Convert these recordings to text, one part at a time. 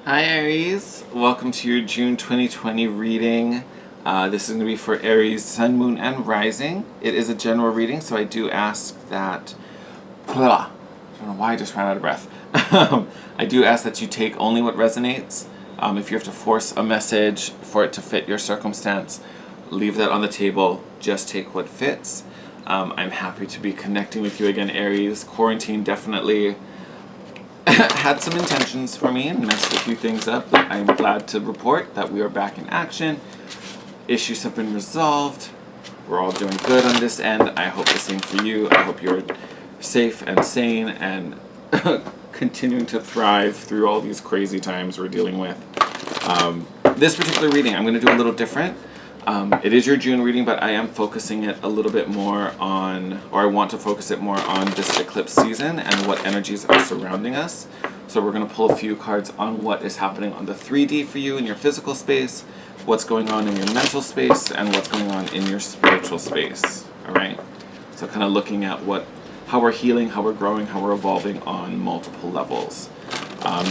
Hi Aries, welcome to your June 2020 reading. This is going to be for Aries, Sun, Moon, and Rising. It is a general reading, so I do ask that... I don't know why I just ran out of breath. I do ask that you take only what resonates. If you have to force a message for it to fit your circumstance, leave that on the table. Just take what fits. I'm happy to be connecting with you again, Aries. Quarantine definitely had some intentions for me and messed a few things up, but I'm glad to report that we are back in action. Issues have been resolved. We're all doing good on this end. I hope the same for you. I hope you're safe and sane and continuing to thrive through all these crazy times we're dealing with. This particular reading, I'm going to do a little different. It is your June reading, but I am focusing it a little bit more on, or I want to focus it more on this eclipse season and what energies are surrounding us. So we're going to pull a few cards on what is happening on the 3D for you in your physical space, what's going on in your mental space, and what's going on in your spiritual space. All right? So kind of looking at how we're healing, how we're growing, how we're evolving on multiple levels.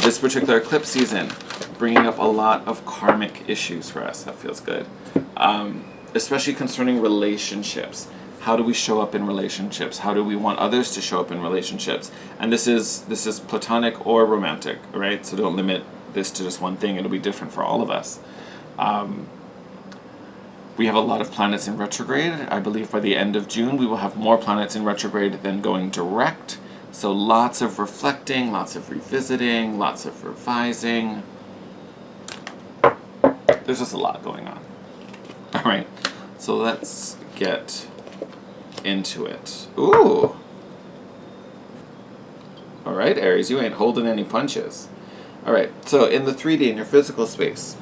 This particular eclipse season, bringing up a lot of karmic issues for us. That feels good. Especially concerning relationships. How do we show up in relationships? How do we want others to show up in relationships? And this is platonic or romantic, right? So don't limit this to just one thing. It'll be different for all of us. We have a lot of planets in retrograde. I believe by the end of June we will have more planets in retrograde than going direct. So lots of reflecting, lots of revisiting, lots of revising. There's just a lot going on. All right, so let's get into it. Ooh. All right, Aries, you ain't holding any punches. All right, so in the 3D, in your physical space,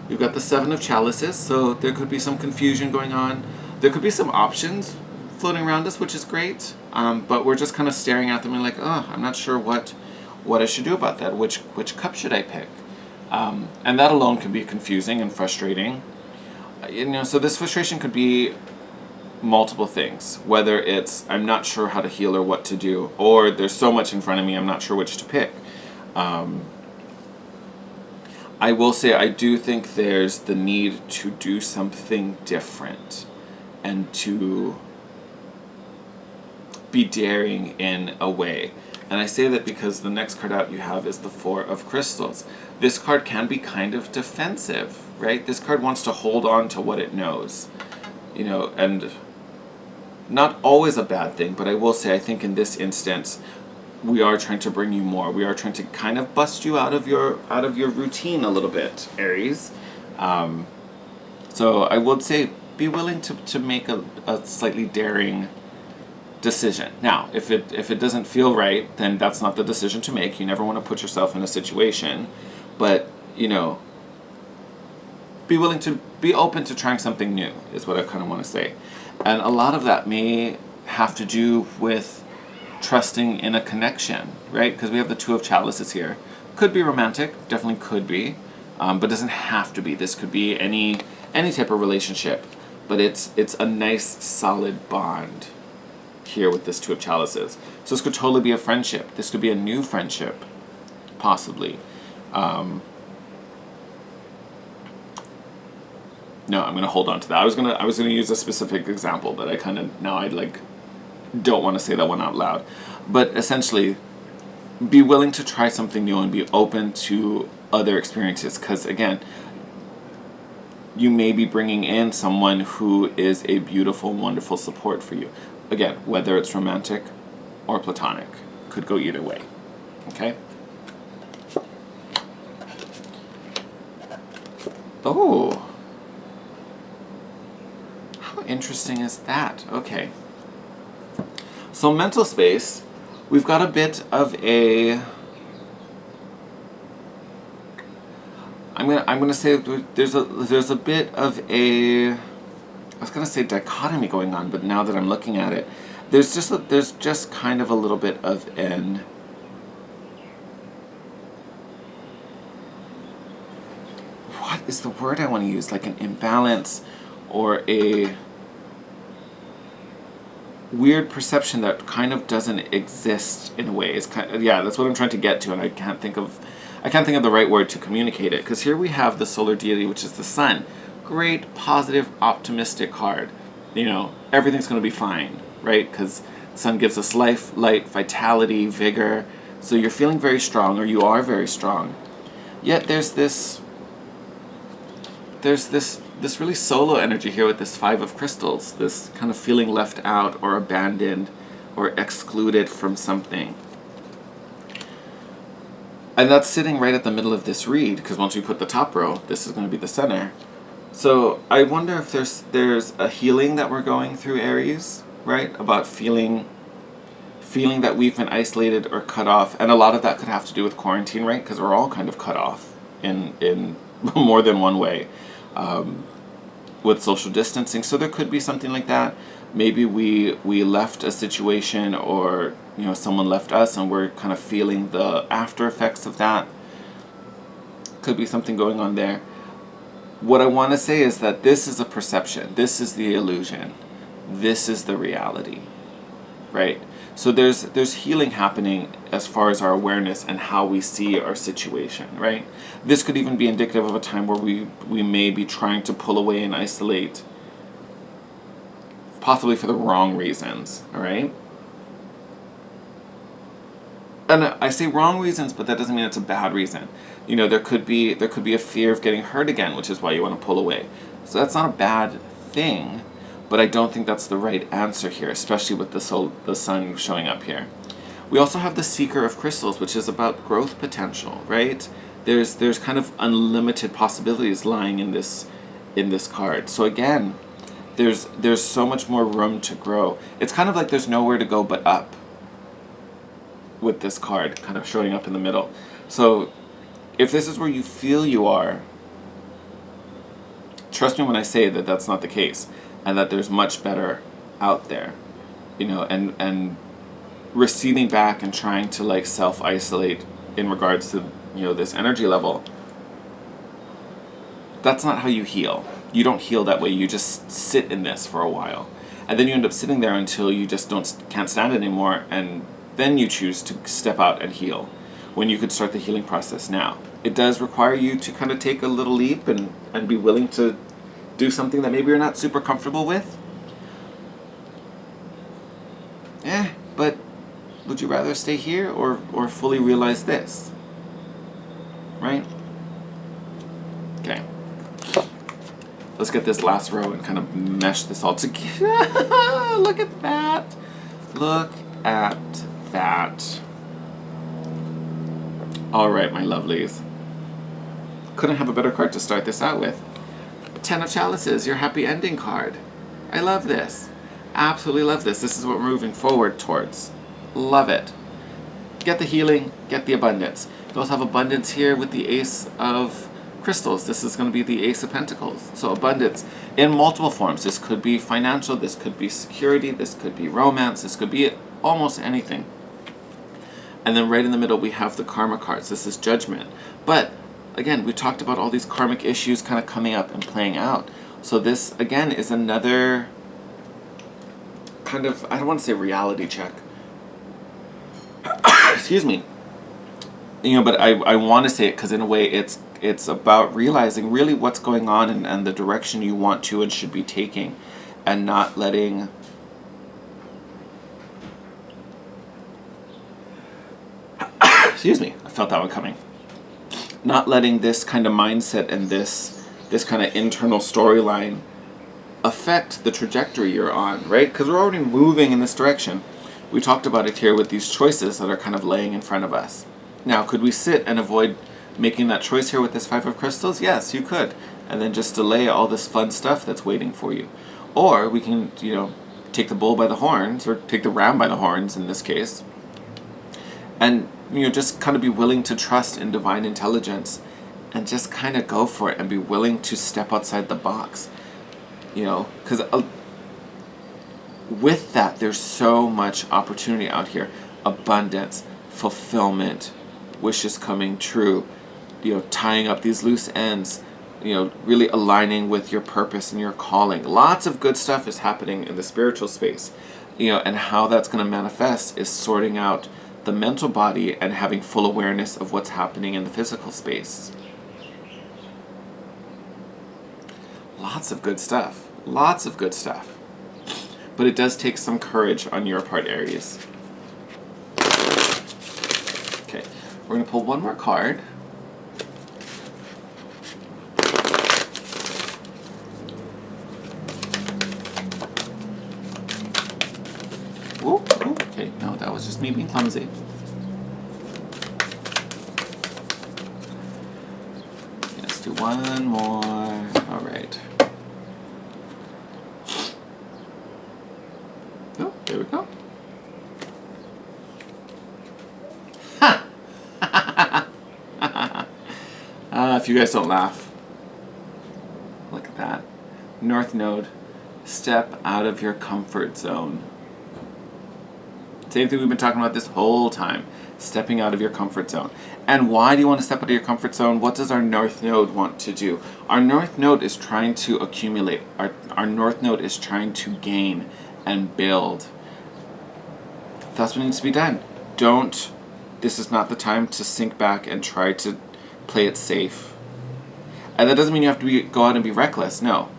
you've got the Seven of Chalices, so there could be some confusion going on. There could be some options floating around us, which is great, but we're just kind of staring at them and like, oh, I'm not sure what I should do about that. Which cup should I pick? And that alone can be confusing and frustrating. So this frustration could be multiple things. Whether it's I'm not sure how to heal or what to do, or there's so much in front of me I'm not sure which to pick. I will say I do think there's the need to do something different and to be daring in a way. And I say that because the next card out you have is the Four of Crystals. This card can be kind of defensive, right? This card wants to hold on to what it knows, and not always a bad thing, but I will say I think in this instance we are trying to bring you more. We are trying to kind of bust you out of your routine a little bit, Aries. So I would say be willing to make a slightly daring decision. Now, if it doesn't feel right, then that's not the decision to make. You never want to put yourself in a situation, but be willing to be open to trying something new is what I kind of want to say. And a lot of that may have to do with trusting in a connection, right? Because we have the Two of Chalices here. Could be romantic, definitely could be, but doesn't have to be. This could be any type of relationship, but it's a nice solid bond here with this Two of Chalices. So this could totally be a friendship. This could be a new friendship, possibly. No, I'm gonna hold on to that. I was gonna use a specific example, but I don't want to say that one out loud. But essentially, be willing to try something new and be open to other experiences. Because again, you may be bringing in someone who is a beautiful, wonderful support for you. Again, whether it's romantic or platonic, could go either way. Okay? Oh. How interesting is that? Okay. So mental space, we've got a bit of a... I'm gonna say there's a bit of a... I was gonna say dichotomy going on, but now that I'm looking at it, there's just kind of a little bit of an... What is the word I want to use? Like an imbalance or a weird perception that kind of doesn't exist in a way. It's kind of, yeah, that's what I'm trying to get to, and I can't think of I can't think of the right word to communicate it, because here we have the solar deity, which is the sun. Great, positive, optimistic card. Everything's going to be fine, right? Because the sun gives us life, light, vitality, vigor. So you're feeling very strong, or you are very strong. Yet there's this really solo energy here with this Five of Crystals, this kind of feeling left out or abandoned or excluded from something. And that's sitting right at the middle of this read, because once we put the top row, this is going to be the center. So I wonder if there's a healing that we're going through, Aries, right? About feeling that we've been isolated or cut off. And a lot of that could have to do with quarantine, right? Because we're all kind of cut off in more than one way. With social distancing. So there could be something like that. Maybe we left a situation, or someone left us, and we're kind of feeling the after effects of that. Could be something going on there. What I want to say is that this is a perception. This is the illusion. This is the reality, right? So there's healing happening as far as our awareness and how we see our situation, right? This could even be indicative of a time where we may be trying to pull away and isolate, possibly for the wrong reasons, all right? And I say wrong reasons, but that doesn't mean it's a bad reason. There could be a fear of getting hurt again, which is why you want to pull away. So that's not a bad thing, but I don't think that's the right answer here, especially with the sun showing up here. We also have the Seeker of Crystals, which is about growth potential, right? There's kind of unlimited possibilities lying in this card. So again, there's so much more room to grow. It's kind of like there's nowhere to go but up with this card kind of showing up in the middle. So if this is where you feel you are, trust me when I say that that's not the case, and that there's much better out there, and receding back and trying to self-isolate in regards to this energy level. That's not how you heal. You don't heal that way. You just sit in this for a while, and then you end up sitting there until you just can't stand it anymore, and then you choose to step out and heal, when you could start the healing process now. It does require you to kind of take a little leap and be willing to do something that maybe you're not super comfortable with. But would you rather stay here or fully realize this? Right? Okay. Let's get this last row and kind of mesh this all together. Look at that. Look at that. All right, my lovelies. Couldn't have a better card to start this out with. Ten of Chalices, your happy ending card. I love this. Absolutely love this. This is what we're moving forward towards. Love it. Get the healing, get the abundance. You also have abundance here with the Ace of Crystals. This is going to be the Ace of Pentacles. So abundance in multiple forms. This could be financial, this could be security, this could be romance, this could be almost anything. And then right in the middle we have the Karma cards. This is Judgment. But again, we talked about all these karmic issues kind of coming up and playing out. So this, again, is another kind of, I don't want to say reality check. Excuse me. But I want to say it because in a way it's about realizing really what's going on and the direction you want to and should be taking, and not letting excuse me, I felt that one coming. Not letting this kind of mindset and this kind of internal storyline affect the trajectory you're on, right? Because we're already moving in this direction. We talked about it here with these choices that are kind of laying in front of us. Now, could we sit and avoid making that choice here with this Five of Crystals? Yes, you could. And then just delay all this fun stuff that's waiting for you. Or we can, take the bull by the horns, or take the ram by the horns in this case, and just kind of be willing to trust in divine intelligence and just kind of go for it and be willing to step outside the box. Because with that, there's so much opportunity out here. Abundance, fulfillment, wishes coming true, tying up these loose ends, really aligning with your purpose and your calling. Lots of good stuff is happening in the spiritual space, and how that's going to manifest is sorting out the mental body and having full awareness of what's happening in the physical space. Lots of good stuff. Lots of good stuff. But it does take some courage on your part, Aries. Okay, we're going to pull one more card. Ooh, okay, no, that was just me being clumsy. Let's do one more. All right. Oh, there we go. If you guys don't laugh. Look at that. North Node. Step out of your comfort zone. Same thing we've been talking about this whole time. Stepping out of your comfort zone. And why do you want to step out of your comfort zone? What does our North Node want to do? Our North Node is trying to accumulate. Our North Node is trying to gain and build. That's what needs to be done. This is not the time to sink back and try to play it safe. And that doesn't mean you have to go out and be reckless. No.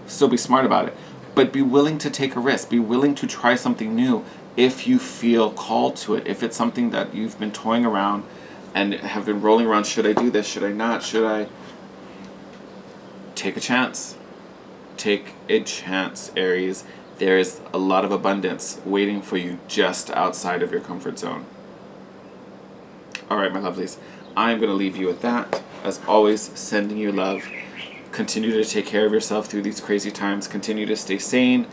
Still be smart about it. But be willing to take a risk. Be willing to try something new if you feel called to it. If it's something that you've been toying around and have been rolling around, should I do this? Should I not? Should I? Take a chance. Take a chance, Aries. There is a lot of abundance waiting for you just outside of your comfort zone. All right, my lovelies. I'm going to leave you with that. As always, sending you love. Continue to take care of yourself through these crazy times. Continue to stay sane.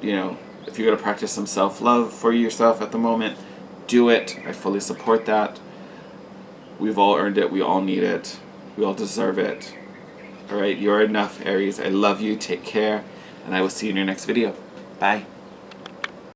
You know, if you're going to practice some self-love for yourself at the moment, do it. I fully support that. We've all earned it. We all need it. We all deserve it. All right, you're enough, Aries. I love you. Take care. And I will see you in your next video. Bye.